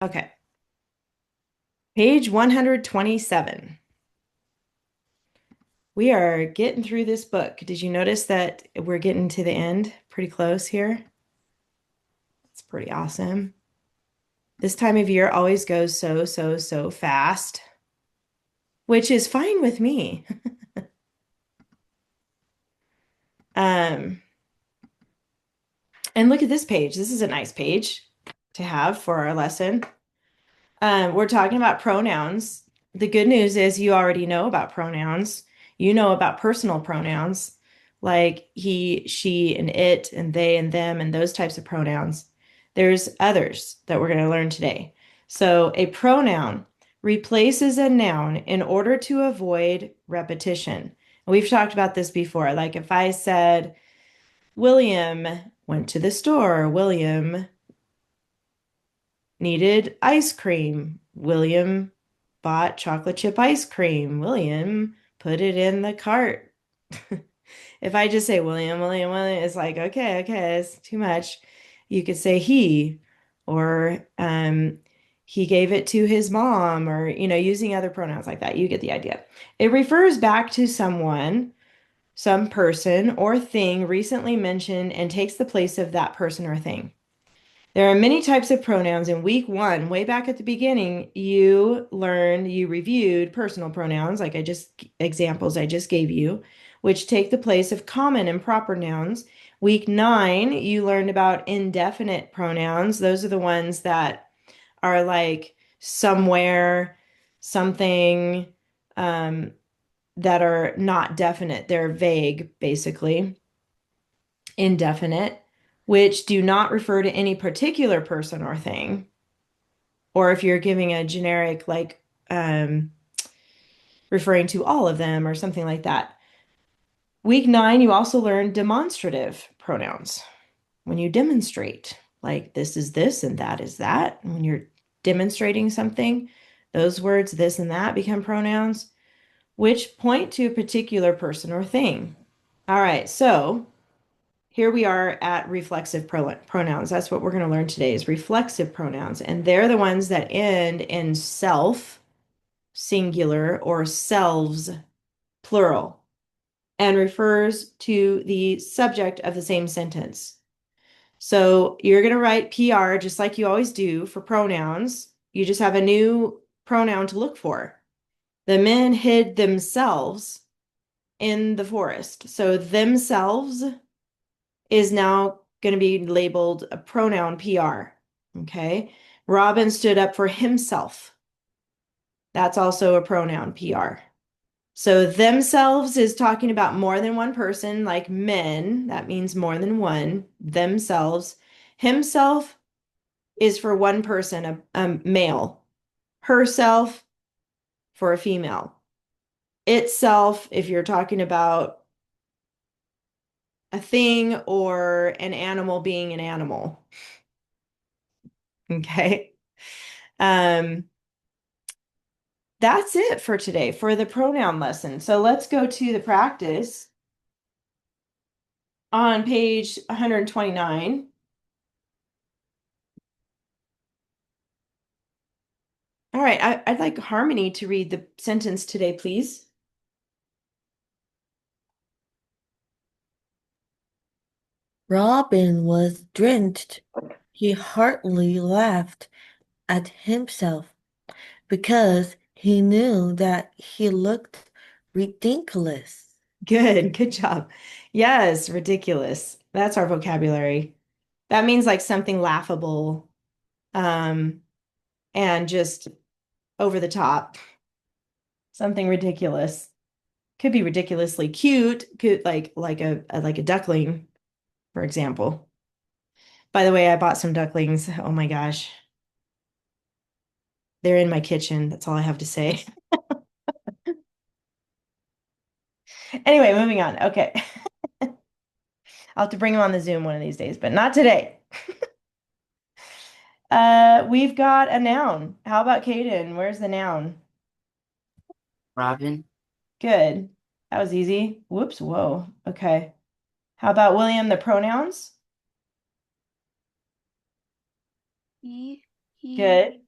Okay. Page 127. We are getting through this book. Did you notice that we're getting to the end pretty close here? It's pretty awesome. This time of year always goes so fast, which is fine with me. Um, and look at this page. This is a nice page to have for our lesson. We're talking about pronouns. The good news is you already know about pronouns. You know about personal pronouns like he, she, and it, and they, and them, and those types of pronouns. There's others that we're going to learn today. So a pronoun replaces a noun in order to avoid repetition. We've talked about this before. Like if I said, William went to the store, William needed ice cream. William bought chocolate chip ice cream. William put it in the cart. If I just say William, William, William, it's like, okay, it's too much. You could say he, or he gave it to his mom, or, using other pronouns like that. You get the idea. It refers back to someone, some person or thing recently mentioned and takes the place of that person or thing. There are many types of pronouns. In week one, way back at the beginning, you reviewed personal pronouns, like examples I just gave you, which take the place of common and proper nouns. Week nine, you learned about indefinite pronouns. Those are the ones that are like somewhere, something, that are not definite. They're vague, basically indefinite, which do not refer to any particular person or thing. Or if you're giving a generic, like referring to all of them or something like that. Week nine, you also learn demonstrative pronouns. When you demonstrate, like this is this and that is that. And when you're demonstrating something, those words, this and that, become pronouns, which point to a particular person or thing. All right, so here we are at reflexive pronouns. That's what we're going to learn today is reflexive pronouns. And they're the ones that end in self, singular, or selves, plural, and refers to the subject of the same sentence. So you're going to write PR just like you always do for pronouns. You just have a new pronoun to look for. The men hid themselves in the forest. So themselves is now going to be labeled a pronoun PR. Okay. Robin stood up for himself. That's also a pronoun PR. So themselves is talking about more than one person, like men. That means more than one. Themselves. Himself is for one person, a male. Herself for a female. Itself, if you're talking about a thing or an animal being an animal. Okay. Um, that's it for today for the pronoun lesson. So let's go to the practice on page 129. All right, I'd like Harmony to read the sentence today, please. Robin was drenched. He heartily laughed at himself because he knew that he looked ridiculous. Good job. Yes, ridiculous. That's our vocabulary. That means like something laughable, um, and just over the top, something ridiculous. Could be ridiculously cute, could like a duckling, for example. By the way, I bought some ducklings. Oh my gosh. They're in my kitchen. That's all I have to say. Anyway, moving on. Okay. I'll have to bring them on the Zoom one of these days, but not today. We've got a noun. How about Caden? Where's the noun? Robin, Good. That was easy. Whoops. Whoa. Okay. How about William, the pronouns? He, he, Good.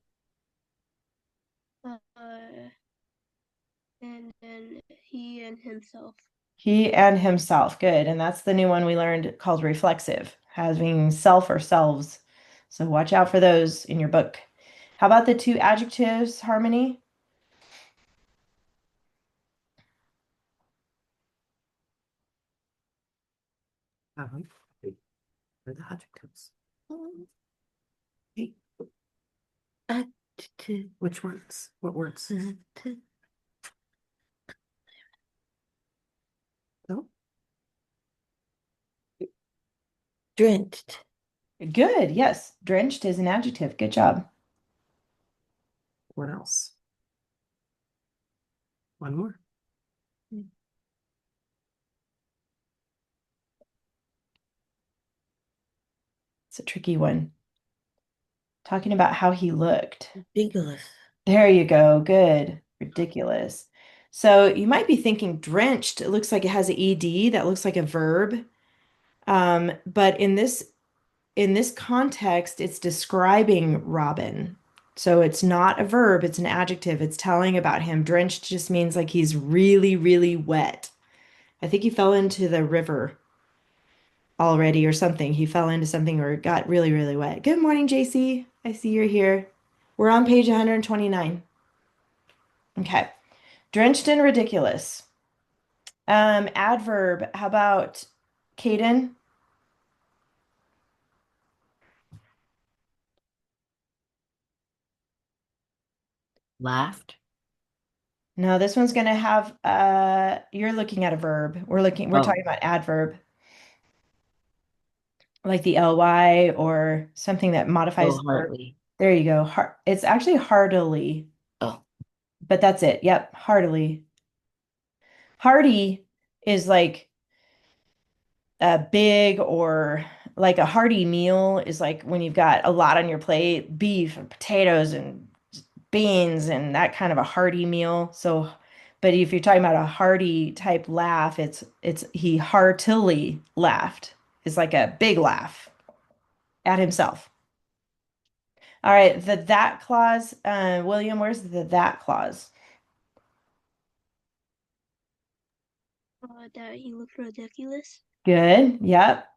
He and himself. He and himself. Good. And that's the new one we learned called reflexive, having self or selves. So watch out for those in your book. How about the two adjectives, Harmony? Where are the adjectives? Adjective. Which words? What words? Adjective. Oh, Drenched. Good. Yes. Drenched is an adjective. Good job. what else? One more. It's a tricky one. Talking about how he looked. Ridiculous. There you go. Good. Ridiculous. So you might be thinking drenched. It looks like it has an ed. That looks like a verb. But in this context, it's describing Robin. So it's not a verb, it's an adjective. It's telling about him. Drenched just means like he's really, really wet. I think he fell into the river already or something. He fell into something or got really, really wet. Good morning, JC. I see you're here. We're on page 129. Okay. Drenched in ridiculous. Adverb. How about Caden? Laughed. No, this one's gonna have you're looking at a verb. We're Oh. talking about adverb. Like the ly or something that modifies the verb. Wholeheartedly. There you go. It's actually heartily, Oh. but that's it. Yep, heartily. Hearty is like a big or like a hearty meal is like when you've got a lot on your plate, beef and potatoes and beans and that kind of a hearty meal. So, but if you're talking about a hearty type laugh, it's he heartily laughed. It's like a big laugh at himself. All right, the that clause, William, where's the that clause? That he looked ridiculous. Good. Yep.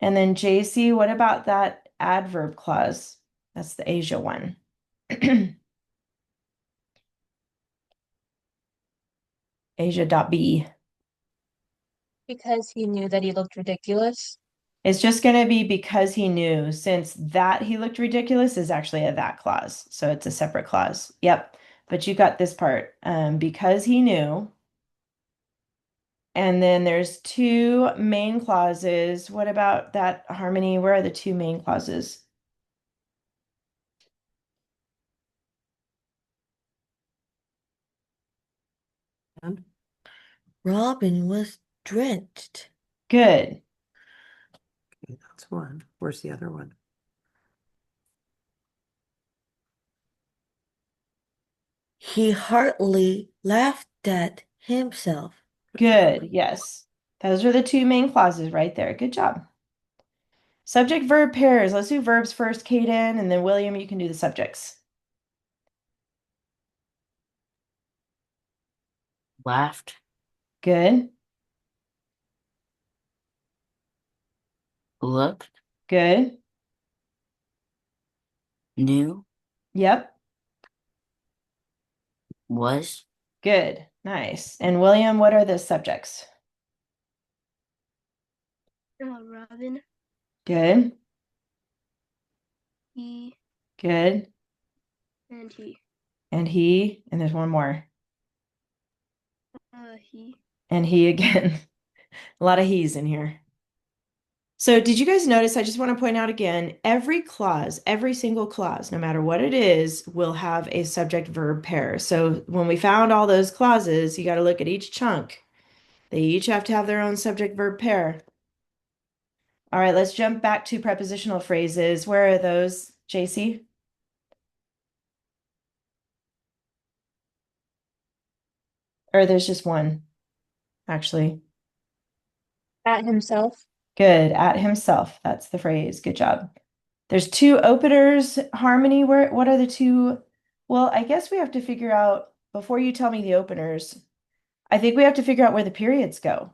And then JC, what about that adverb clause? That's the Asia one. Asia.b. Because he knew that he looked ridiculous. It's just going to be because he knew, since that he looked ridiculous is actually a that clause. So it's a separate clause. Yep. But you got this part. Because he knew. And then there's two main clauses. What about that, Harmony? Where are the two main clauses? And Robin was drenched. Good. okay, that's one. Where's the other one? He heartily laughed at himself. Good. Yes. Those are the two main clauses right there. Good job. Subject verb pairs. Let's do verbs first, Kaden, and then William, you can do the subjects. Laughed. Good. Looked. Good. Knew. Yep. Was. Good. Nice. And William, what are the subjects? Robin. Good. He Good. and he. And he, and there's one more. He. And he again. A lot of he's in here. So did you guys notice, I just want to point out again, every clause, every single clause, no matter what it is, will have a subject verb pair. So when we found all those clauses, you got to look at each chunk. They each have to have their own subject verb pair. All right, let's jump back to prepositional phrases. Where are those, JC? Or there's just one, actually. At himself. Good, at himself. That's the phrase. Good job. There's two openers, Harmony. What are the two? Well, I guess we have to figure out before you tell me the openers. I think we have to figure out where the periods go.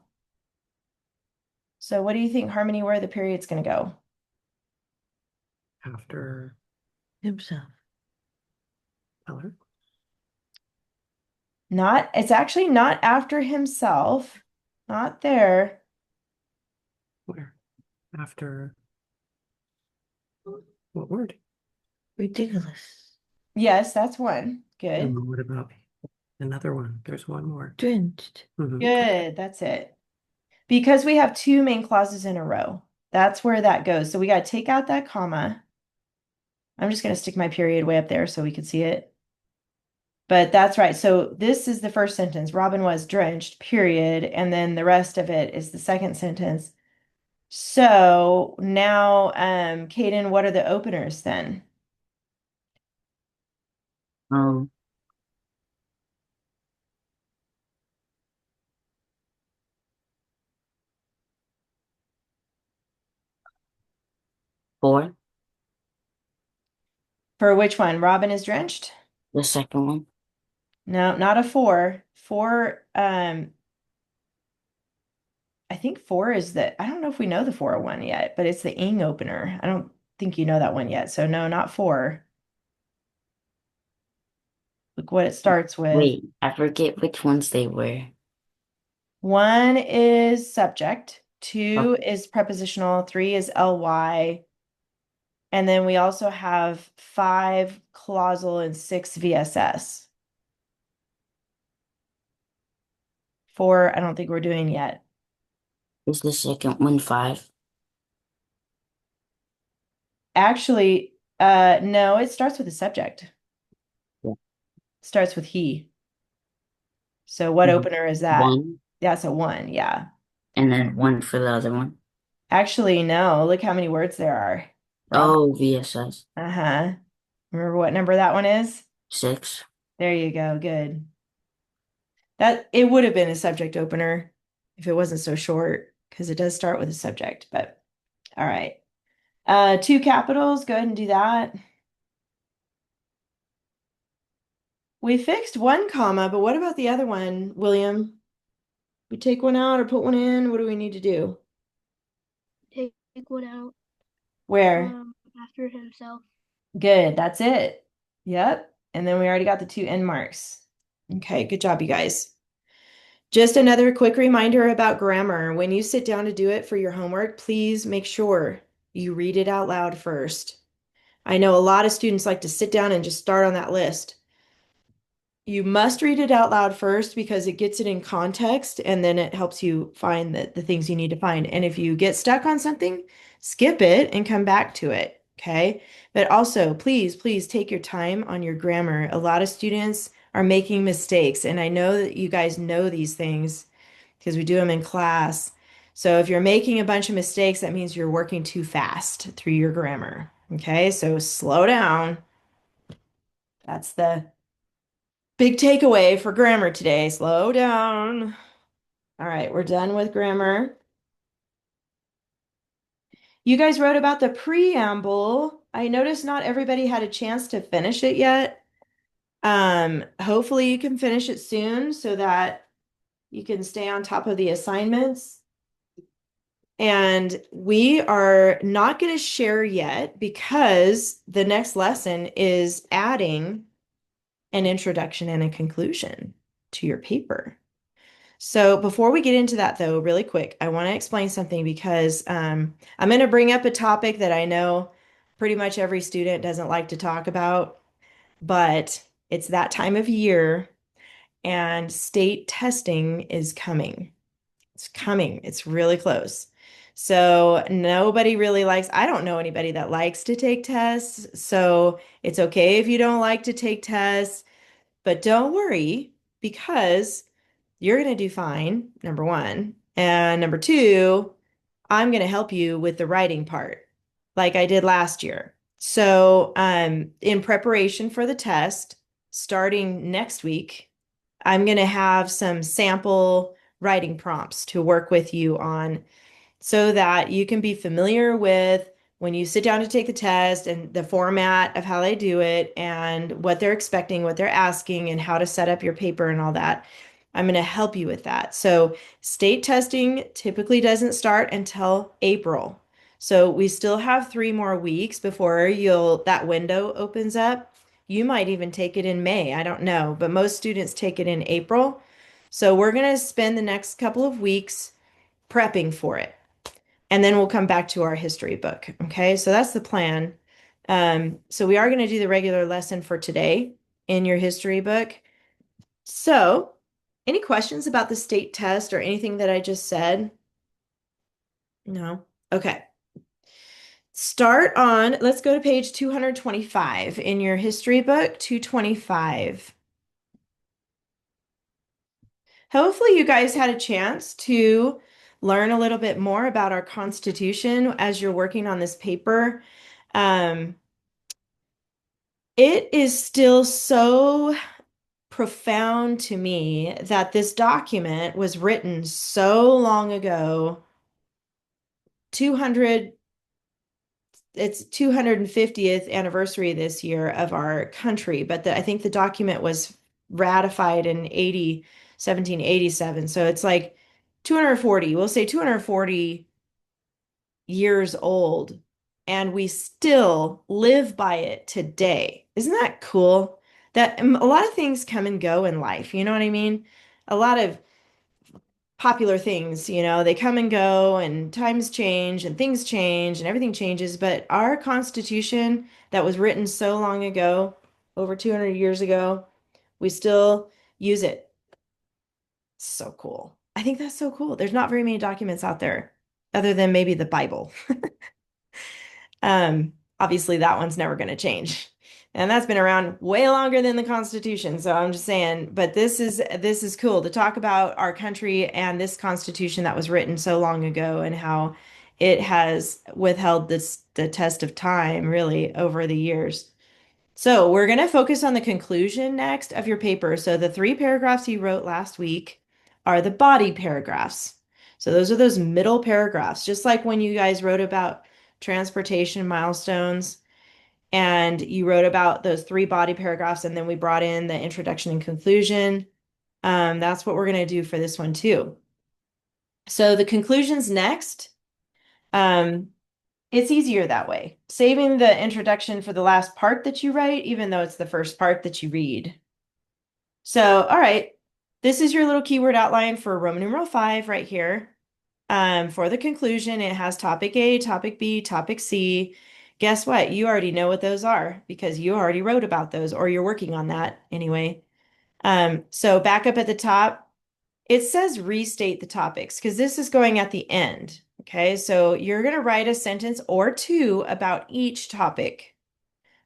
So what do you think, Harmony, where the period's going to go? After Himself. Eller. Not, it's actually not after himself. Not there. Where? After what word? Ridiculous. Yes, that's one. Good. And what about another one? There's one more. Drenched. Mhm. Good. That's it. Because we have two main clauses in a row. That's where that goes. So we got to take out that comma. I'm just going to stick my period way up there so we can see it. But that's right. So this is the first sentence. Robin was drenched, period. And then the rest of it is the second sentence. So now, Kaden, what are the openers then? Um, 4, For which one? Robin is drenched? the second one. No, not a 4. 4, I think 4 is I don't know if we know the 401 yet, but it's the ing opener. I don't think you know that one yet. So no, not 4. Look what it starts with. Wait, I forget which ones they were. 1 is subject, 2 Okay. is prepositional, 3 is ly, and then we also have 5 clausal and 6 VSS. 4, I don't think we're doing yet. Is the second one 5? Actually, no, it starts with a subject. Yeah. Starts with he. So what Mhm. opener is that? 1, That's a 1, yeah. and then 1 for the other one. Actually, no. Look how many words there are. Rob. Oh, VSS. Uh-huh. Remember what number that one is? 6. There you go. Good. That it would have been a subject opener if it wasn't so short, because it does start with a subject, but all right. 2 capitals, go ahead and do that. We fixed 1 comma, but what about the other one, William? We take one out or put one in? What do we need to do? Take one out. Where? After himself. Good, that's it. Yep. And then we already got the 2 end marks. Okay, good job, you guys. Just another quick reminder about grammar. When you sit down to do it for your homework, please make sure you read it out loud first. I know a lot of students like to sit down and just start on that list. You must read it out loud first because it gets it in context and then it helps you find the things you need to find. And if you get stuck on something, skip it and come back to it. Okay. But also, please take your time on your grammar. A lot of students are making mistakes, and I know that you guys know these things because we do them in class. So if you're making a bunch of mistakes, that means you're working too fast through your grammar. Okay. So slow down. That's the big takeaway for grammar today. Slow down. All right, we're done with grammar. You guys wrote about the preamble. I noticed not everybody had a chance to finish it yet. Hopefully you can finish it soon so that you can stay on top of the assignments. And we are not going to share yet because the next lesson is adding an introduction and a conclusion to your paper. So before we get into that, though, really quick, I want to explain something because I'm going to bring up a topic that I know pretty much every student doesn't like to talk about, but it's that time of year and state testing is coming. It's coming. It's really close. So nobody really likes, I don't know anybody that likes to take tests. So it's okay if you don't like to take tests, but don't worry because you're going to do fine, number one. And number two, I'm going to help you with the writing part like I did last year. So, in preparation for the test, starting next week, I'm going to have some sample writing prompts to work with you on so that you can be familiar with when you sit down to take the test and the format of how they do it and what they're expecting, what they're asking, and how to set up your paper and all that. I'm going to help you with that. So state testing typically doesn't start until April. So we still have 3 more weeks before that window opens up. You might even take it in May. I don't know, but most students take it in April. So we're going to spend the next couple of weeks prepping for it. And then we'll come back to our history book. Okay, so that's the plan. So we are going to do the regular lesson for today in your history book. So, any questions about the state test or anything that I just said? No? Okay. Let's go to page 225 in your history book, 225. Hopefully you guys had a chance to learn a little bit more about our Constitution as you're working on this paper. It is still so profound to me that this document was written so long ago. 250th anniversary this year of our country, but I think the document was ratified in 1787. So it's like 240, we'll say 240 years old, and we still live by it today. Isn't that cool? That a lot of things come and go in life, you know what I mean? A lot of popular things, they come and go and times change and things change and everything changes, but our Constitution that was written so long ago, over 200 years ago, we still use it. So cool. I think that's so cool. There's not very many documents out there other than maybe the Bible. Obviously that one's never going to change. And that's been around way longer than the Constitution. So I'm just saying, but this is cool to talk about our country and this Constitution that was written so long ago and how it has withheld the test of time really over the years. So we're going to focus on the conclusion next of your paper. So the 3 paragraphs you wrote last week are the body paragraphs. So those are those middle paragraphs, just like when you guys wrote about transportation milestones and you wrote about those 3 body paragraphs, and then we brought in the introduction and conclusion. That's what we're going to do for this one too. So the conclusions next. It's easier that way. Saving the introduction for the last part that you write, even though it's the first part that you read. So, all right, this is your little keyword outline for Roman numeral 5 right here. For the conclusion, it has topic A, topic B, topic C. Guess what? You already know what those are because you already wrote about those or you're working on that anyway. So back up at the top, it says restate the topics because this is going at the end. Okay, so you're going to write a sentence or 2 about each topic.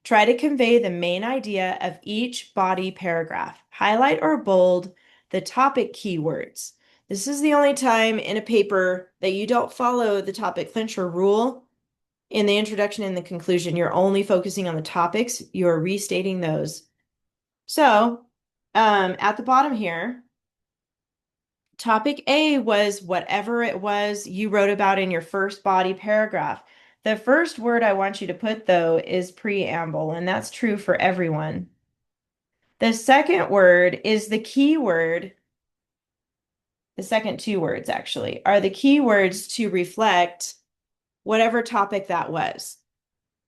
Try to convey the main idea of each body paragraph. Highlight or bold the topic keywords. This is the only time in a paper that you don't follow the topic clincher rule. In the introduction and the conclusion, you're only focusing on the topics. You're restating those. So at the bottom here, topic A was whatever it was you wrote about in your first body paragraph. The first word I want you to put, though, is preamble, and that's true for everyone. The second word is the key word. The second 2 words, actually, are the key words to reflect whatever topic that was.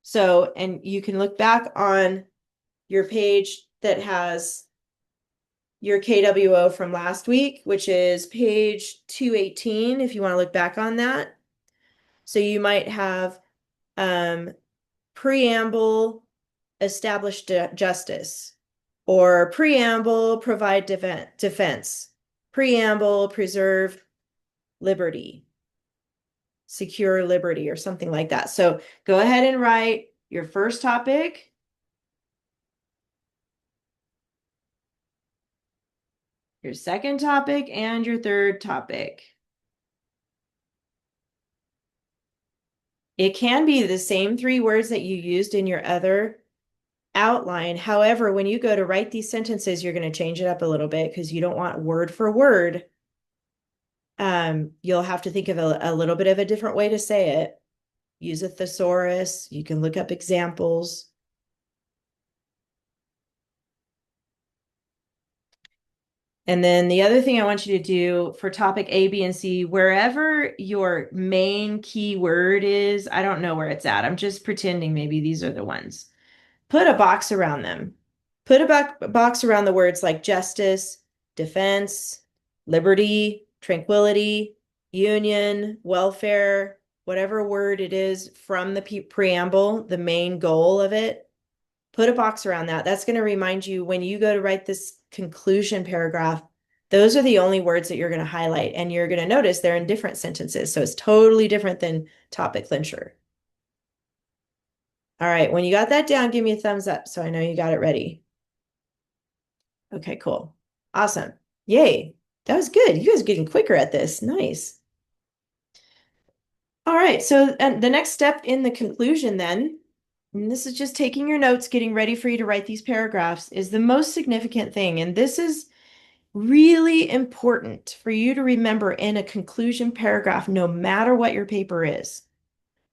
So, and you can look back on your page that has your KWO from last week, which is page 218, if you want to look back on that. So you might have preamble, establish justice, or preamble, provide defense, preamble, preserve liberty, secure liberty, or something like that. So go ahead and write your first topic, your second topic, and your third topic. It can be the same 3 words that you used in your other outline. However, when you go to write these sentences, you're going to change it up a little bit because you don't want word for word. You'll have to think of a little bit of a different way to say it. Use a thesaurus. You can look up examples. And then the other thing I want you to do for topic A, B, and C, wherever your main keyword is, I don't know where it's at. I'm just pretending maybe these are the ones. Put a box around them. Put a box around the words like justice, defense, liberty, tranquility, union, welfare, whatever word it is from the preamble, the main goal of it. Put a box around that. That's going to remind you when you go to write this conclusion paragraph, those are the only words that you're going to highlight. And you're going to notice they're in different sentences. So it's totally different than topic clincher. All right, when you got that down, give me a thumbs up so I know you got it ready. Okay, cool. Awesome. Yay. That was good. You guys are getting quicker at this. Nice. All right, so the next step in the conclusion then, and this is just taking your notes, getting ready for you to write these paragraphs, is the most significant thing. And this is really important for you to remember in a conclusion paragraph, no matter what your paper is.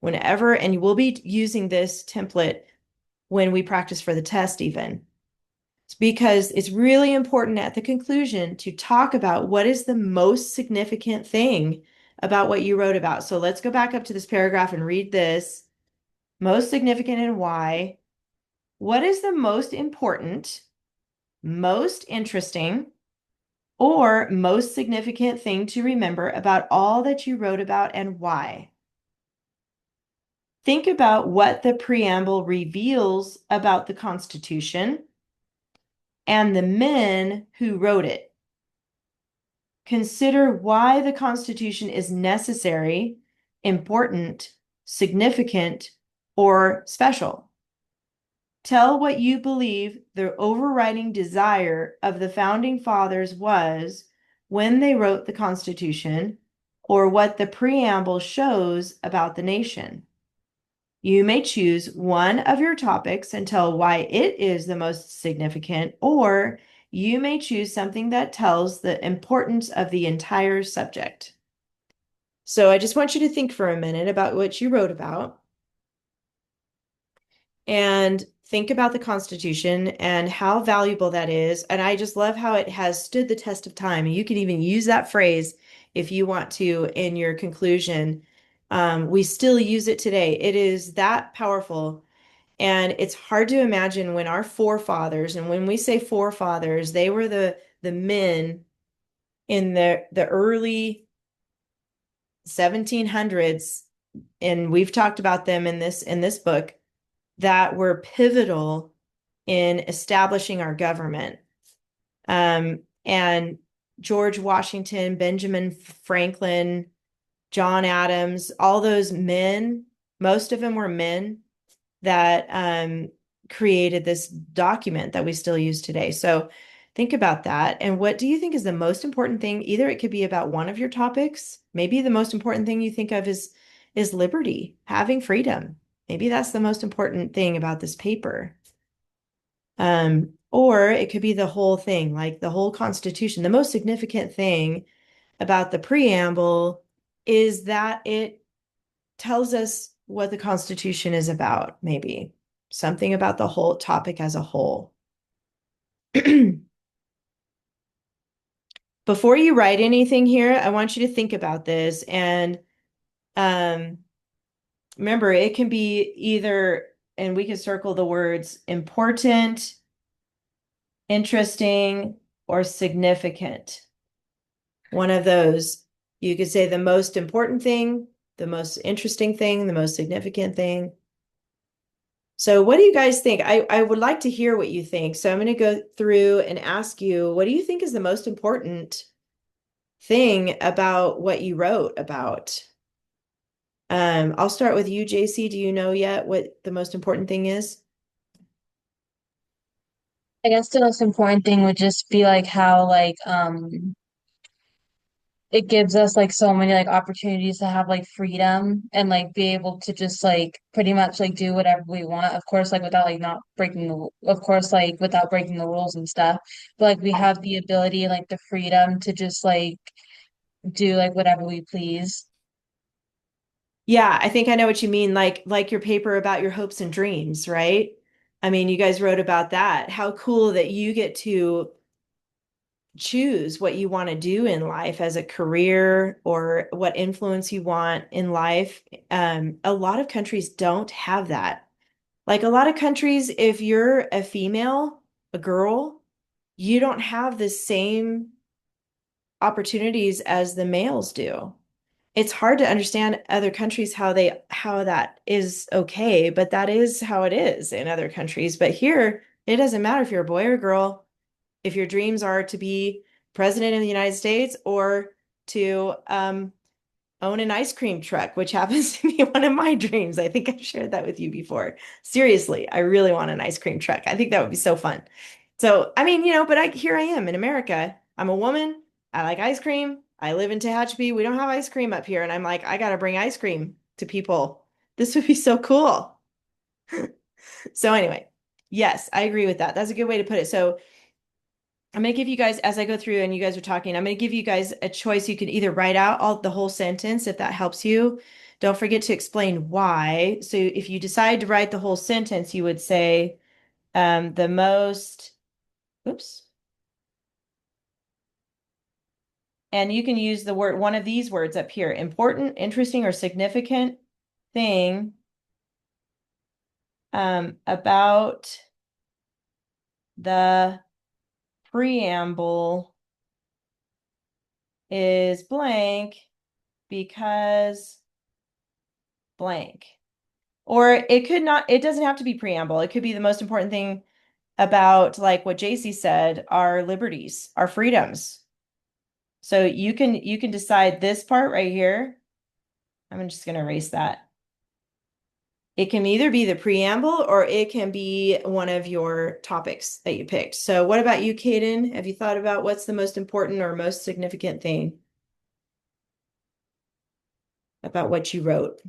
Whenever, and you will be using this template when we practice for the test even. It's because it's really important at the conclusion to talk about what is the most significant thing about what you wrote about. So let's go back up to this paragraph and read this. Most significant and why. What is the most important, most interesting, or most significant thing to remember about all that you wrote about and why? Think about what the preamble reveals about the Constitution and the men who wrote it. Consider why the Constitution is necessary, important, significant, or special. Tell what you believe the overriding desire of the founding fathers was when they wrote the Constitution, or what the preamble shows about the nation. You may choose one of your topics and tell why it is the most significant, or you may choose something that tells the importance of the entire subject. So I just want you to think for a minute about what you wrote about and think about the Constitution and how valuable that is. And I just love how it has stood the test of time. And you can even use that phrase if you want to in your conclusion. We still use it today. It is that powerful. And it's hard to imagine when our forefathers, and when we say forefathers, they were the men in the early 1700s, and we've talked about them in this book, that were pivotal in establishing our government. And George Washington, Benjamin Franklin, John Adams, all those men, most of them were men that created this document that we still use today. So think about that. And what do you think is the most important thing? Either it could be about one of your topics. Maybe the most important thing you think of is liberty, having freedom. Maybe that's the most important thing about this paper. Or it could be the whole thing, like the whole Constitution. The most significant thing about the preamble is that it tells us what the Constitution is about, maybe something about the whole topic as a whole. Before you write anything here, I want you to think about this. And remember, it can be either, and we can circle the words important, interesting, or significant. One of those. You could say the most important thing, the most interesting thing, the most significant thing. So what do you guys think? I would like to hear what you think. So I'm going to go through and ask you, what do you think is the most important thing about what you wrote about? I'll start with you, JC. Do you know yet what the most important thing is? I guess the most important thing would just be like how it gives us like so many like opportunities to have like freedom and like be able to just like pretty much like do whatever we want. Of course, like without like not breaking of course, like without breaking the rules and stuff. But like we have the ability and like the freedom to just like do like whatever we please. Yeah, I think I know what you mean. Like your paper about your hopes and dreams, right? I mean, you guys wrote about that. How cool that you get to choose what you want to do in life as a career or what influence you want in life. A lot of countries don't have that. Like a lot of countries, if you're a female, a girl, you don't have the same opportunities as the males do. It's hard to understand other countries how that is okay, but that is how it is in other countries. But here, it doesn't matter if you're a boy or a girl, if your dreams are to be president of the United States or to own an ice cream truck, which happens to be one of my dreams. I think I've shared that with you before. Seriously, I really want an ice cream truck. I think that would be so fun. So, I mean, but here I am in America. I'm a woman. I like ice cream. I live in Tehachapi. We don't have ice cream up here. And I'm like, I got to bring ice cream to people. This would be so cool. So anyway, yes, I agree with that. That's a good way to put it. So I'm going to give you guys, as I go through and you guys are talking, I'm going to give you guys a choice. You can either write out the whole sentence if that helps you. Don't forget to explain why. So if you decide to write the whole sentence, you would say the most, oops. And you can use the word, one of these words up here, important, interesting, or significant thing about the preamble is blank because blank. Or it doesn't have to be preamble. It could be the most important thing about, like what JC said, our liberties, our freedoms. So you can decide this part right here. I'm just going to erase that. It can either be the preamble or it can be one of your topics that you picked. So what about you, Kaden? Have you thought about what's the most important or most significant thing about what you wrote?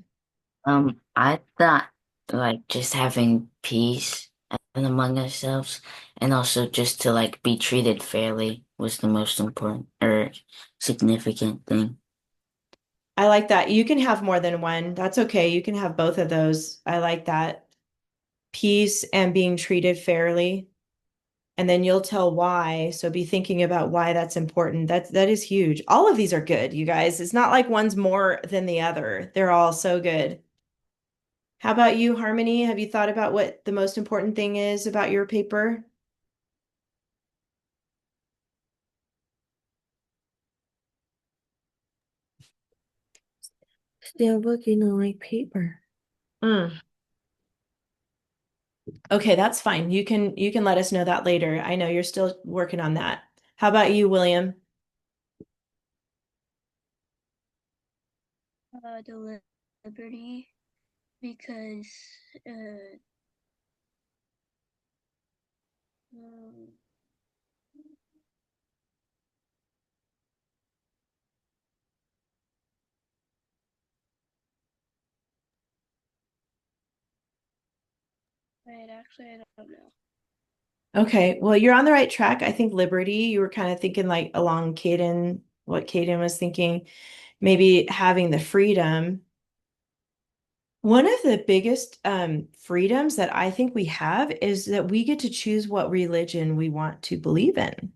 I thought like just having peace and among ourselves, and also just to like be treated fairly was the most important or significant thing. I like that. You can have more than one. That's okay. You can have both of those. I like that. Peace and being treated fairly. And then you'll tell why. So be thinking about why that's important. That is huge. All of these are good, you guys. It's not like one's more than the other. They're all so good. How about you, Harmony? Have you thought about what the most important thing is about your paper? Still working on my paper. Okay, that's fine. You can let us know that later. I know you're still working on that. How about you, William? The liberty, because um, wait, actually, I don't know. Okay, well, you're on the right track. I think liberty, you were kind of thinking like along Caden, what Caden was thinking, maybe having the freedom. One of the biggest freedoms that I think we have is that we get to choose what religion we want to believe in.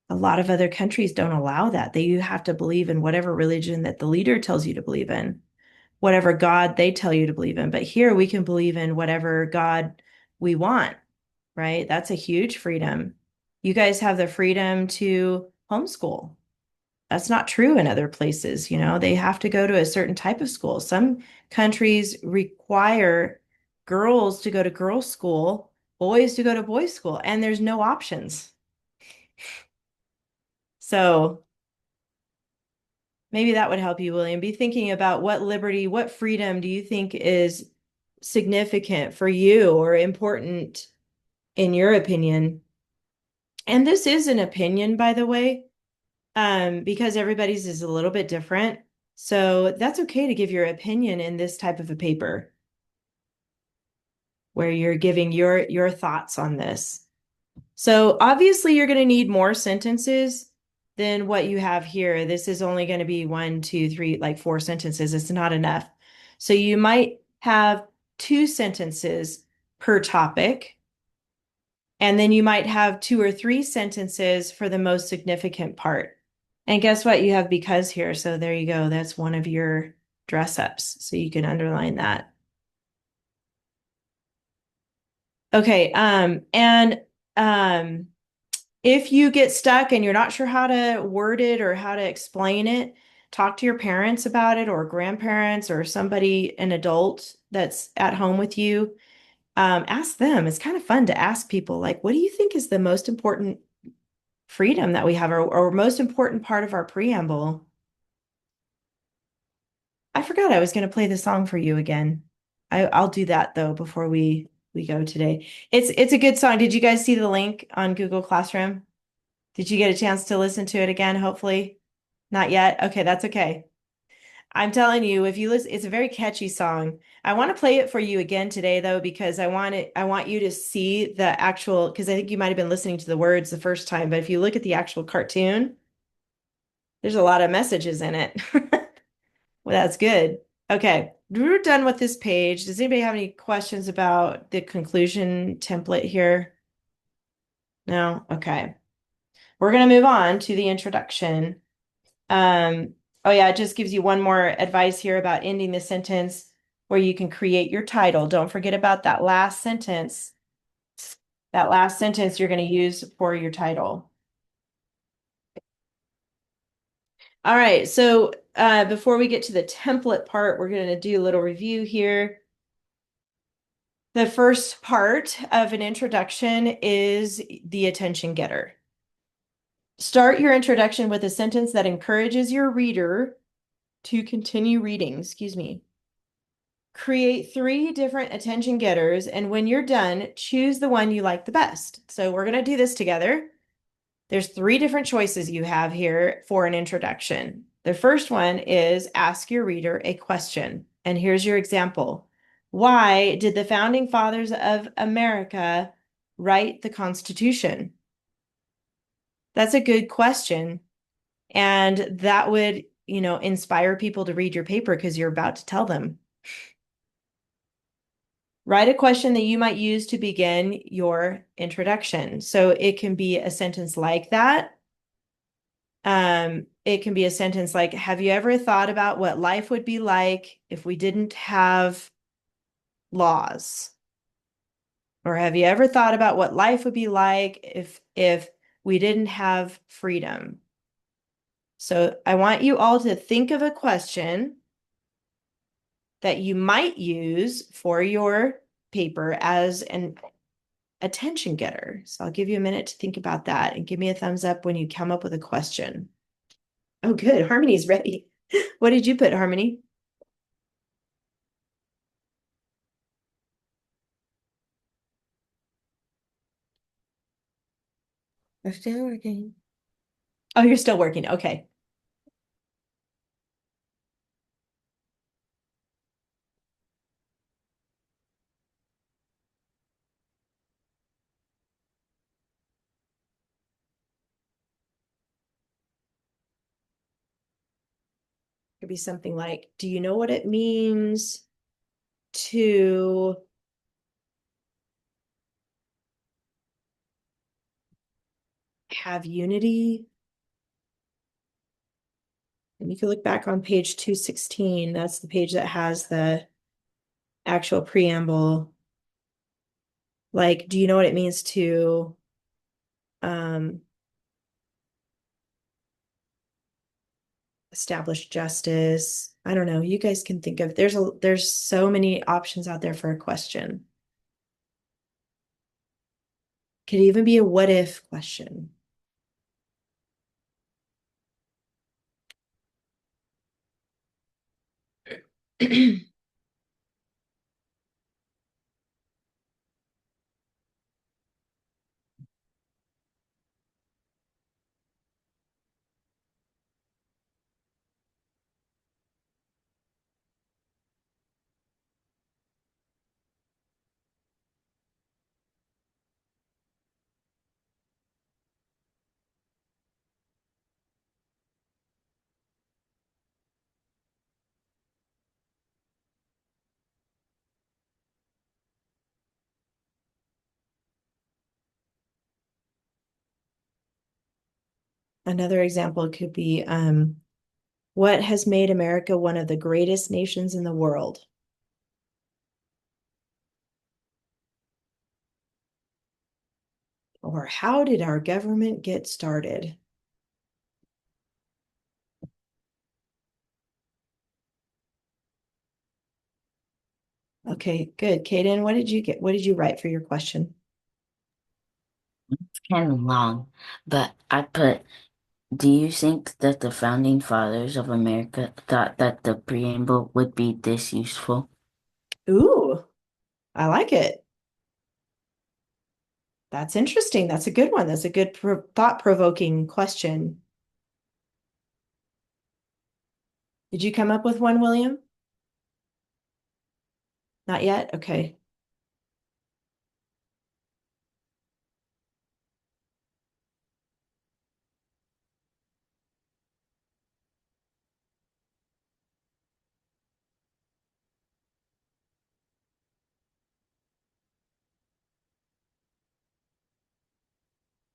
A lot of other countries don't allow that. You have to believe in whatever religion that the leader tells you to believe in, whatever God they tell you to believe in. But here we can believe in whatever God we want, right? That's a huge freedom. You guys have the freedom to homeschool. That's not true in other places. They have to go to a certain type of school. Some countries require girls to go to girls' school, boys to go to boys' school, and there's no options. So maybe that would help you, William. Be thinking about what liberty, what freedom do you think is significant for you or important in your opinion? And this is an opinion, by the way, because everybody's is a little bit different. So that's okay to give your opinion in this type of a paper where you're giving your thoughts on this. So obviously you're going to need more sentences than what you have here. This is only going to be 1, 2, 3, like 4 sentences. It's not enough. So you might have 2 sentences per topic. And then you might have 2 or 3 sentences for the most significant part. And guess what? You have because here. So there you go. That's one of your dress ups. So you can underline that. Okay. And if you get stuck and you're not sure how to word it or how to explain it, talk to your parents about it or grandparents or somebody, an adult that's at home with you. Ask them. It's kind of fun to ask people, like, what do you think is the most important freedom that we have or most important part of our preamble? I forgot I was going to play the song for you again. I'll do that though before we go today. It's a good song. Did you guys see the link on Google Classroom? Did you get a chance to listen to it again, hopefully? Not yet? Okay, that's okay. I'm telling you, if you listen, it's a very catchy song. I want to play it for you again today, though, because I want you to see the actual, because I think you might have been listening to the words the first time, but if you look at the actual cartoon, there's a lot of messages in it. Well, that's good. Okay, we're done with this page. Does anybody have any questions about the conclusion template here? No? Okay. We're going to move on to the introduction. Oh yeah, it just gives you one more advice here about ending the sentence where you can create your title. Don't forget about that last sentence. That last sentence you're going to use for your title. All right, so before we get to the template part, we're going to do a little review here. The first part of an introduction is the attention getter. Start your introduction with a sentence that encourages your reader to continue reading. Excuse me. Create 3 different attention getters, and when you're done, choose the one you like the best. So we're going to do this together. There's 3 different choices you have here for an introduction. The first one is ask your reader a question. And here's your example. Why did the founding fathers of America write the Constitution? That's a good question. And that would, inspire people to read your paper because you're about to tell them. Write a question that you might use to begin your introduction. So it can be a sentence like that. It can be a sentence like, have you ever thought about what life would be like if we didn't have laws? Or have you ever thought about what life would be like if we didn't have freedom? So I want you all to think of a question that you might use for your paper as an attention getter. So I'll give you a minute to think about that and give me a thumbs up when you come up with a question. Oh, good. Harmony's ready. What did you put, Harmony? I'm still working. Oh, you're still working. Okay. Could be something like, do you know what it means to have unity? And you can look back on page 216. That's the page that has the actual preamble. Like, do you know what it means to establish justice? I don't know. You guys can think of there's so many options out there for a question. Could even be a what if question. Another example could be, what has made America one of the greatest nations in the world? Or how did our government get started? Okay, good. Kaden, what did you get? What did you write for your question? It's kind of long, but I put, do you think that the founding fathers of America thought that the preamble would be this useful? Ooh, I like it. That's interesting. That's a good one. That's a good thought-provoking question. Did you come up with one, William? Not yet? Okay.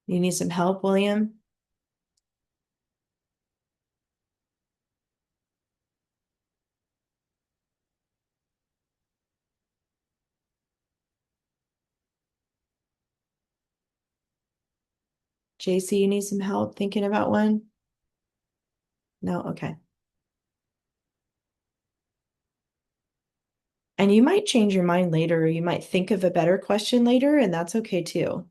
You need some help, William? JC, you need some help thinking about one? No? Okay. And you might change your mind later, or you might think of a better question later, and that's okay too.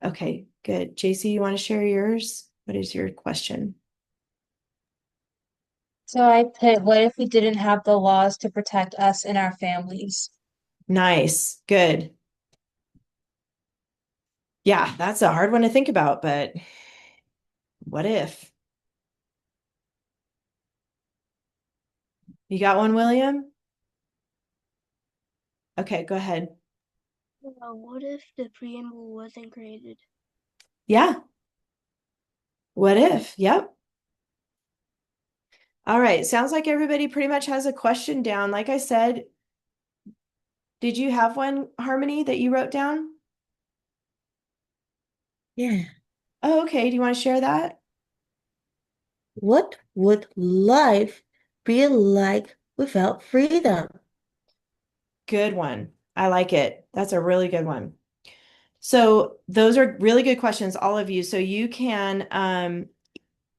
Okay, good. JC, you want to share yours? What is your question? So I put, what if we didn't have the laws to protect us and our families? Nice. Good. Yeah, that's a hard one to think about, but what if? You got one, William? Okay, go ahead. What if the preamble wasn't created? Yeah. What if? Yep. All right. Sounds like everybody pretty much has a question down. Like I said, did you have one, Harmony, that you wrote down? Yeah. Oh, okay. Do you want to share that? What would life be like without freedom? Good one. I like it. That's a really good one. So those are really good questions, all of you. So you can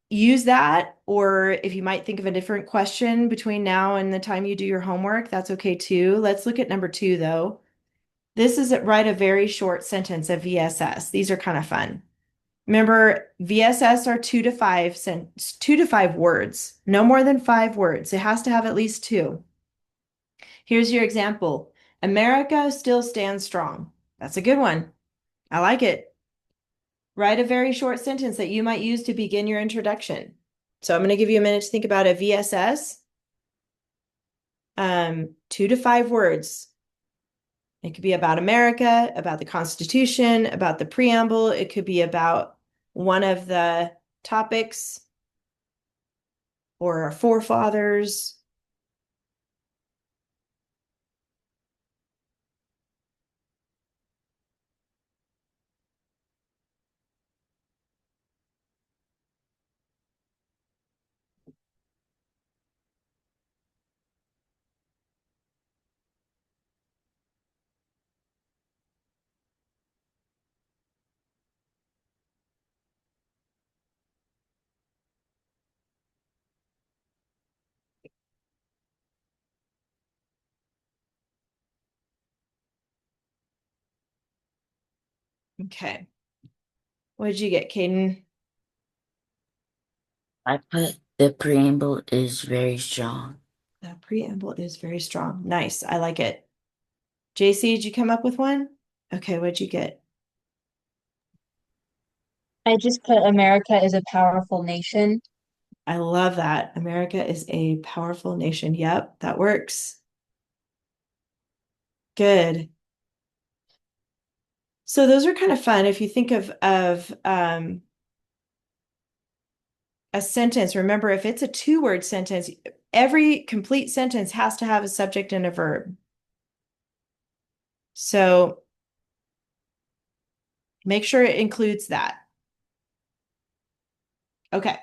use that, or if you might think of a different question between now and the time you do your homework, that's okay too. Let's look at number 2 though. This is write a very short sentence of VSS. These are kind of fun. Remember, VSS are 2 to 5 words, no more than 5 words. It has to have at least 2. Here's your example. America still stands strong. That's a good one. I like it. Write a very short sentence that you might use to begin your introduction. So I'm going to give you a minute to think about a VSS. 2 to 5 words. It could be about America, about the Constitution, about the preamble. It could be about one of the topics or our forefathers. Okay. What did you get, Caden? I put, the preamble is very strong. The preamble is very strong. Nice. I like it. JC, did you come up with one? Okay, what'd you get? I just put America is a powerful nation. I love that. America is a powerful nation. Yep, that works. Good. So those are kind of fun. If you think of a sentence, remember if it's a 2-word sentence, every complete sentence has to have a subject and a verb. So Make sure it includes that. Okay.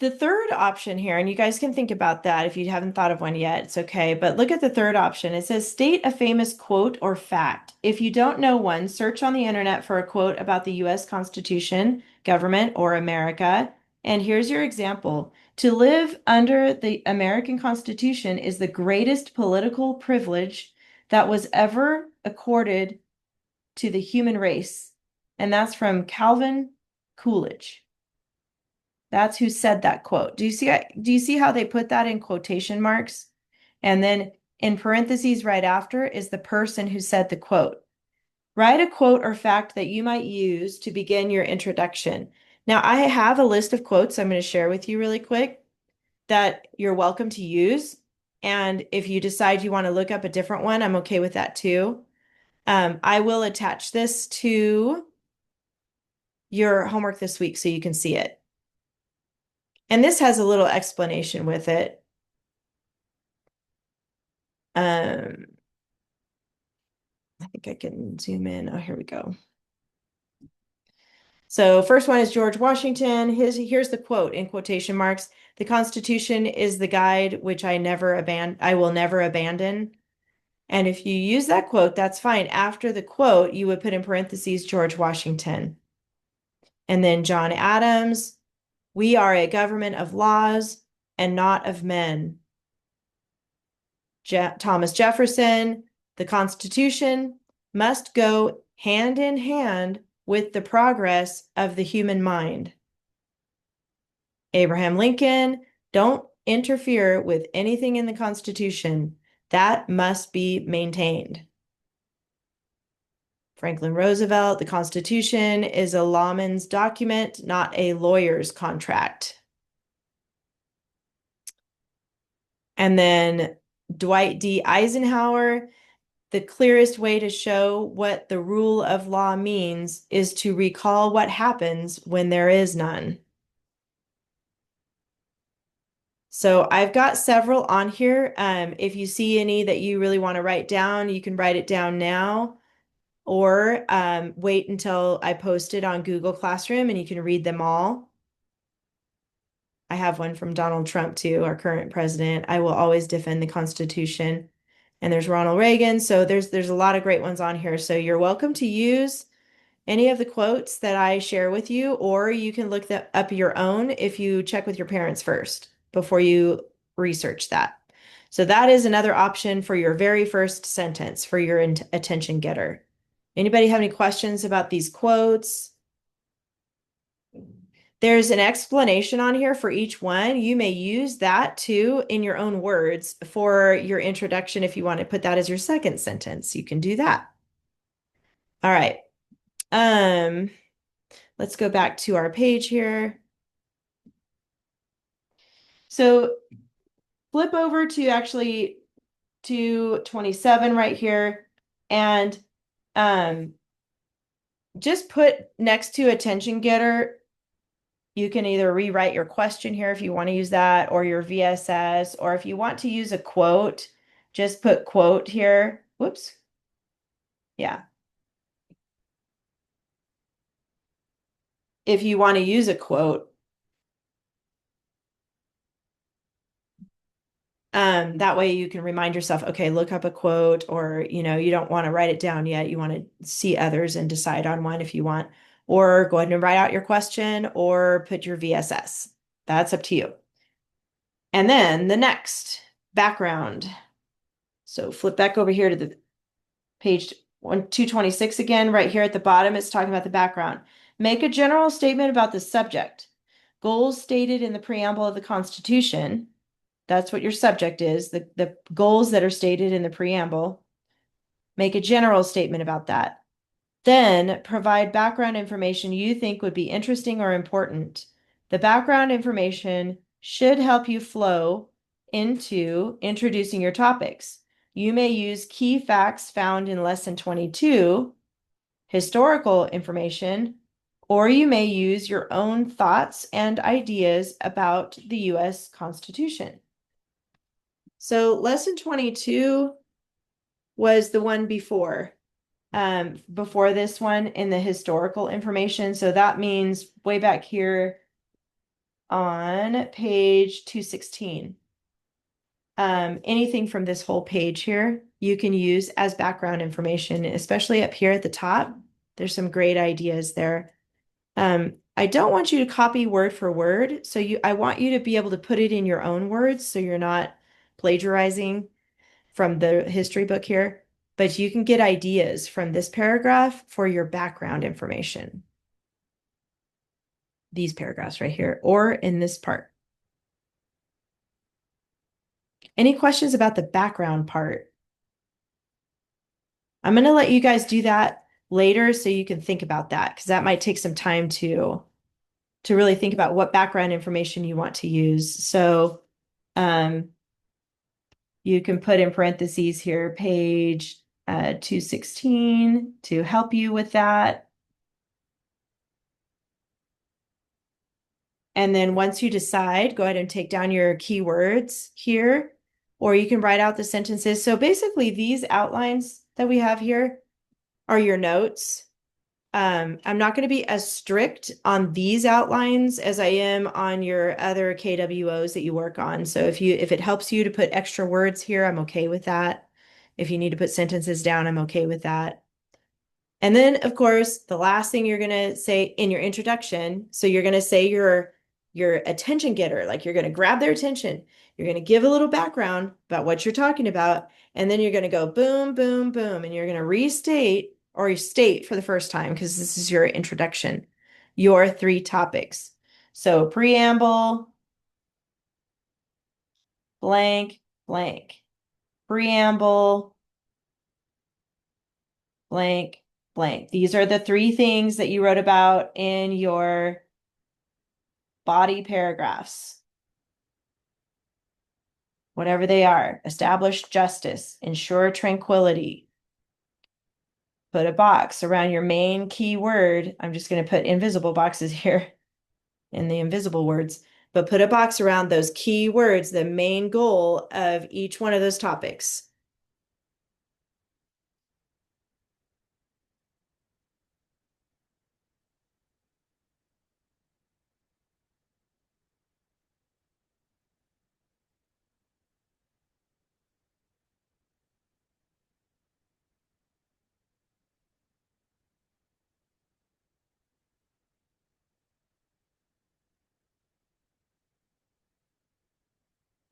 The third option here, and you guys can think about that if you haven't thought of one yet, it's okay. But look at the third option. It says state a famous quote or fact. If you don't know one, search on the internet for a quote about the US Constitution, government, or America. And here's your example. To live under the American Constitution is the greatest political privilege that was ever accorded to the human race. And that's from Calvin Coolidge. That's who said that quote. Do you see how they put that in quotation marks? And then in parentheses right after is the person who said the quote. Write a quote or fact that you might use to begin your introduction. Now, I have a list of quotes I'm going to share with you really quick that you're welcome to use. And if you decide you want to look up a different one, I'm okay with that too. I will attach this to your homework this week so you can see it. And this has a little explanation with it. I think I can zoom in. Oh, here we go. So first one is George Washington. Here's the quote in quotation marks. The Constitution is the guide which I will never abandon. And if you use that quote, that's fine. After the quote, you would put in parentheses George Washington. And then John Adams, we are a government of laws and not of men. Thomas Jefferson, the Constitution must go hand in hand with the progress of the human mind. Abraham Lincoln, don't interfere with anything in the Constitution. That must be maintained. Franklin Roosevelt, the Constitution is a lawman's document, not a lawyer's contract. And then Dwight D. Eisenhower, the clearest way to show what the rule of law means is to recall what happens when there is none. So I've got several on here. If you see any that you really want to write down, you can write it down now or wait until I post it on Google Classroom and you can read them all. I have one from Donald Trump too, our current president. I will always defend the Constitution. And there's Ronald Reagan. So there's a lot of great ones on here. So you're welcome to use any of the quotes that I share with you, or you can look up your own if you check with your parents first before you research that. So that is another option for your very first sentence for your attention getter. Anybody have any questions about these quotes? There's an explanation on here for each one. You may use that too in your own words for your introduction. If you want to put that as your second sentence, you can do that. All right. Let's go back to our page here. So flip over to actually to 27 right here and just put next to attention getter. You can either rewrite your question here if you want to use that, or your VSS, or if you want to use a quote, just put quote here. Whoops. Yeah. If you want to use a quote, that way you can remind yourself, okay, look up a quote, or, you don't want to write it down yet. You want to see others and decide on one if you want, or go ahead and write out your question or put your VSS. That's up to you. And then the next background. So flip back over here to the page 226 again, right here at the bottom, it's talking about the background. Make a general statement about the subject. Goals stated in the preamble of the Constitution. That's what your subject is, the goals that are stated in the preamble. Make a general statement about that. Then provide background information you think would be interesting or important. The background information should help you flow into introducing your topics. You may use key facts found in lesson 22, historical information, or you may use your own thoughts and ideas about the U.S. Constitution. So lesson 22 was the one before. before this one in the historical information. So that means way back here on page 216. Anything from this whole page here, you can use as background information, especially up here at the top. There's some great ideas there. I don't want you to copy word for word. So I want you to be able to put it in your own words so you're not plagiarizing from the history book here, but you can get ideas from this paragraph for your background information. These paragraphs right here, or in this part. Any questions about the background part? I'm going to let you guys do that later so you can think about that, because that might take some time to really think about what background information you want to use. So you can put in parentheses here, page 216 to help you with that. And then once you decide, go ahead and take down your keywords here, or you can write out the sentences. So basically these outlines that we have here are your notes. I'm not going to be as strict on these outlines as I am on your other KWOs that you work on. So if it helps you to put extra words here, I'm okay with that. If you need to put sentences down, I'm okay with that. And then, of course, the last thing you're going to say in your introduction, so you're going to say your attention getter, like you're going to grab their attention. You're going to give a little background about what you're talking about, and then you're going to go boom, boom, boom, and you're going to restate or you state for the first time, because this is your introduction, your 3 topics. So preamble, blank, blank, preamble, blank, blank. These are the 3 things that you wrote about in your body paragraphs. Whatever they are: establish justice, ensure tranquility. Put a box around your main keyword. I'm just going to put invisible boxes here in the invisible words, but put a box around those key words, the main goal of each one of those topics.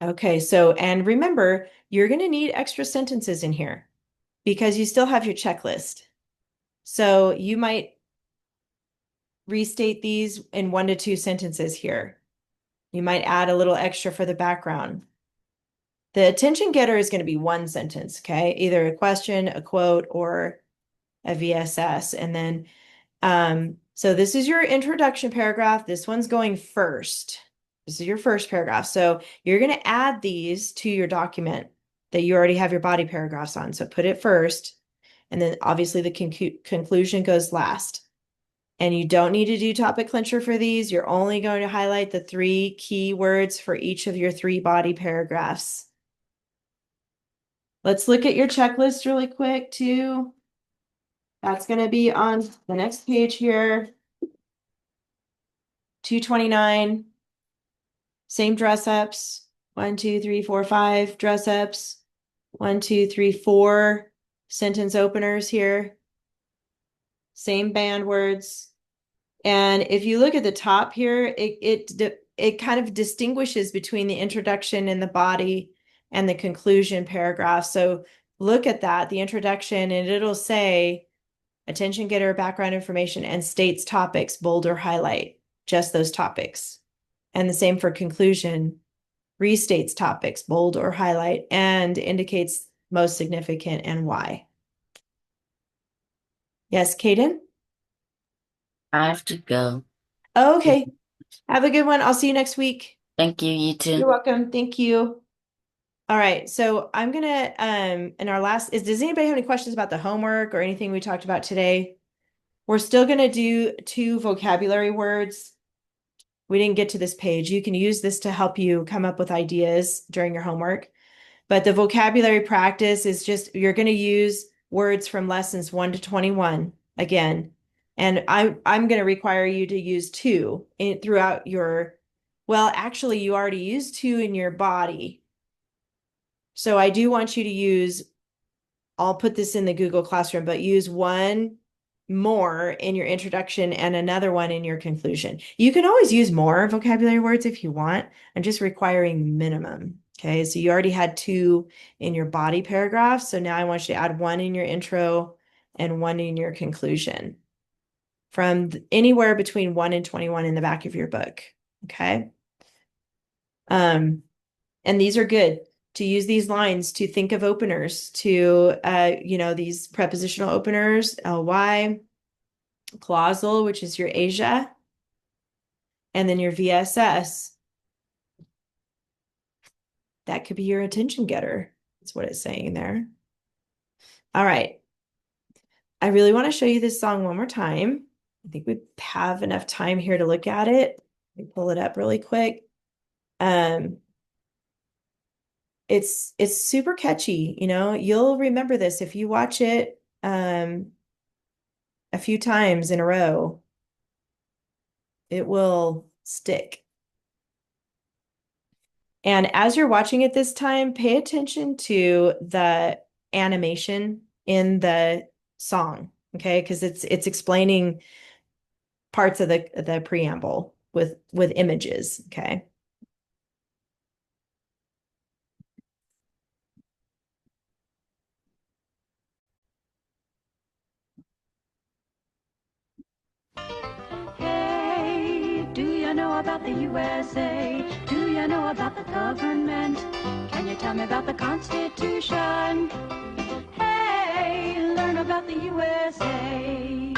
Okay, so, and remember, you're going to need extra sentences in here because you still have your checklist. So you might restate these in 1 to 2 sentences here. You might add a little extra for the background. The attention getter is going to be 1 sentence, okay? Either a question, a quote, or a VSS. And then, so this is your introduction paragraph. This one's going first. This is your first paragraph. So you're going to add these to your document that you already have your body paragraphs on. So put it first. And then obviously the conclusion goes last. And you don't need to do topic clincher for these. You're only going to highlight the 3 key words for each of your 3 body paragraphs. Let's look at your checklist really quick too. That's going to be on the next page here. 229. Same dress ups. 1, 2, 3, 4, 5 dress ups. 1, 2, 3, 4 sentence openers here. Same band words. And if you look at the top here, it kind of distinguishes between the introduction and the body and the conclusion paragraph. So look at that, the introduction, and it'll say attention getter, background information, and states topics, bold or highlight, just those topics. And the same for conclusion, restates topics, bold or highlight, and indicates most significant and why. Yes, Kaden? I have to go. Okay. Have a good one. I'll see you next week. Thank you, you too. You're welcome. Thank you. All right. So I'm gonna in our last does anybody have any questions about the homework or anything we talked about today? We're still gonna do 2 vocabulary words. We didn't get to this page. You can use this to help you come up with ideas during your homework. But the vocabulary practice is just you're gonna use words from lessons 1 to 21 again. And I'm going to require you to use two throughout your, well, actually, you already used two in your body. So I do want you to use, I'll put this in the Google Classroom, but use one more in your introduction and another one in your conclusion. You can always use more vocabulary words if you want. I'm just requiring minimum. Okay, so you already had two in your body paragraph. So now I want you to add one in your intro and one in your conclusion from anywhere between 1 and 21 in the back of your book. Okay. And these are good to use these lines to think of openers to, these prepositional openers, ly, clausal, which is your Asia, and then your VSS. That could be your attention getter. That's what it's saying there. All right. I really want to show you this song one more time. I think we have enough time here to look at it. Let me pull it up really quick. It's super catchy, you'll remember this if you watch it a few times in a row. It will stick. And as you're watching it this time, pay attention to the animation in the song, okay? Because it's explaining parts of the preamble with images, okay? Hey, do you know about the USA? Do you know about the government? Can you tell me about the Constitution? Hey, learn about the USA.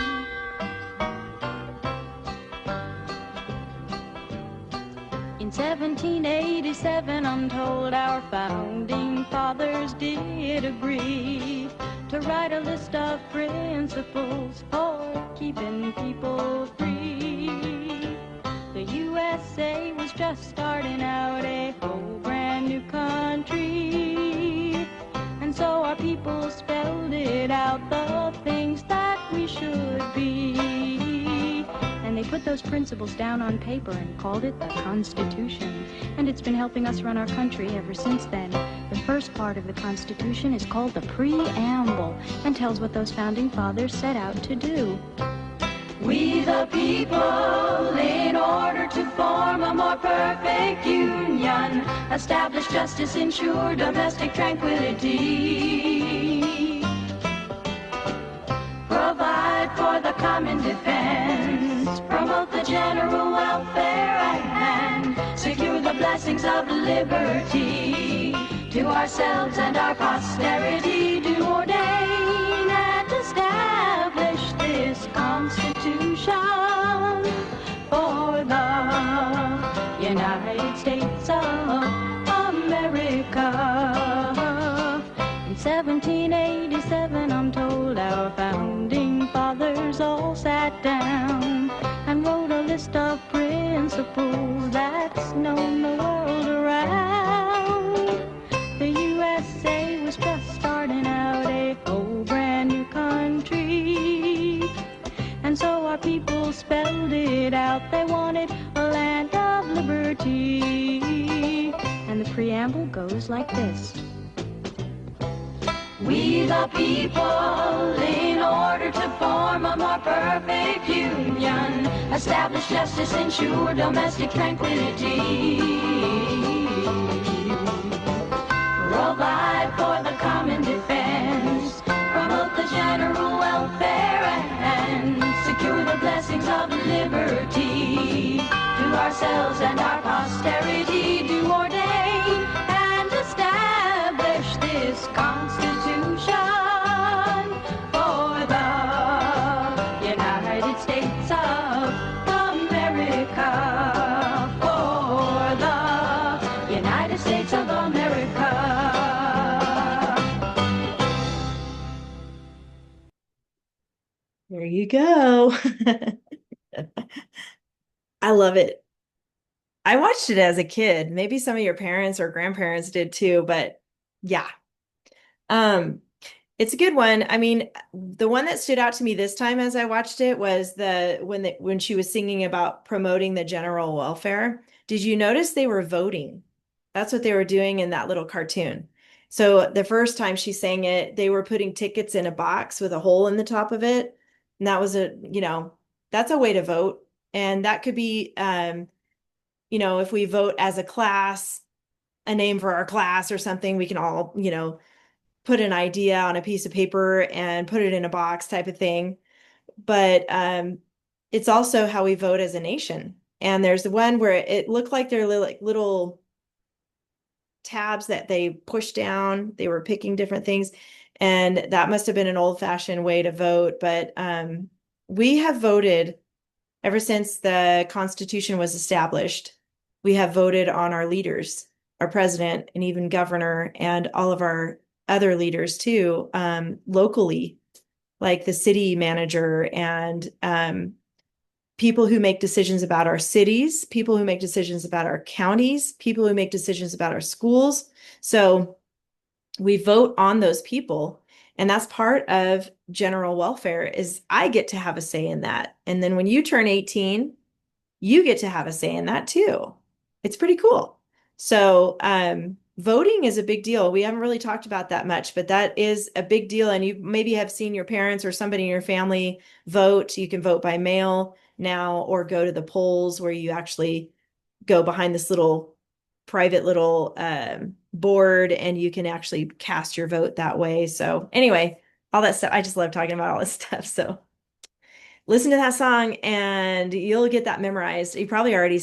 In 1787, I'm told our founding fathers did agree to write a list of principles for keeping people free. The USA was just starting out, a whole brand new country, and so our people spelled it out, the things that we should be. And they put those principles down on paper and called it the Constitution. And it's been helping us run our country ever since then. The first part of the Constitution is called the Preamble and tells what those founding fathers set out to do. We the people, in order to form a more perfect union, establish justice, ensure domestic tranquility, provide for the common defense, promote the general welfare, and secure the blessings of liberty to ourselves and our posterity. Do ordain and establish this Constitution for the United States of America. In 1787, I'm told our founding fathers all sat down and wrote a list of principles that's known the world around. The USA was just starting out, a whole brand new country, and so our people spelled it out. They wanted a land of liberty, and the preamble goes like this. We the people, in order to form a more perfect union, establish justice, ensure domestic tranquility, provide for the common defense, promote the general welfare, and secure the blessings of liberty to ourselves and our posterity. Do ordain and establish this Constitution for the United States of America, for the United States of America. There you go. I love it. I watched it as a kid. Maybe some of your parents or grandparents did too, but yeah. It's a good one. I mean, the one that stood out to me this time as I watched it was when she was singing about promoting the general welfare. Did you notice they were voting? That's what they were doing in that little cartoon. So the first time she sang it, they were putting tickets in a box with a hole in the top of it. And that was that's a way to vote. And that could be if we vote as a class, a name for our class or something, we can all, put an idea on a piece of paper and put it in a box type of thing. But it's also how we vote as a nation. And there's the one where it looked like they're like little tabs that they push down. They were picking different things. And that must have been an old-fashioned way to vote. But we have voted ever since the Constitution was established. We have voted on our leaders, our president, and even governor, and all of our other leaders too, locally, like the city manager and people who make decisions about our cities, people who make decisions about our counties, people who make decisions about our schools. So we vote on those people. And that's part of general welfare is I get to have a say in that. And then when you turn 18, you get to have a say in that too. It's pretty cool. So voting is a big deal. We haven't really talked about that much, but that is a big deal. And you maybe have seen your parents or somebody in your family vote. You can vote by mail now or go to the polls where you actually go behind this little private little board and you can actually cast your vote that way. So anyway, all that stuff. I just love talking about all this stuff. So listen to that song and you'll get that memorized. You probably already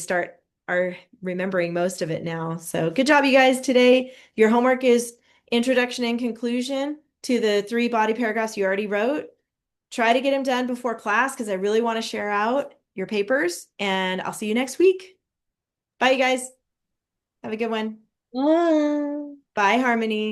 are remembering most of it now. So good job, you guys, today. Your homework is introduction and conclusion to the 3 body paragraphs you already wrote. Try to get them done before class because I really want to share out your papers and I'll see you next week. Bye, you guys. Have a good one. Bye. Bye, Harmony.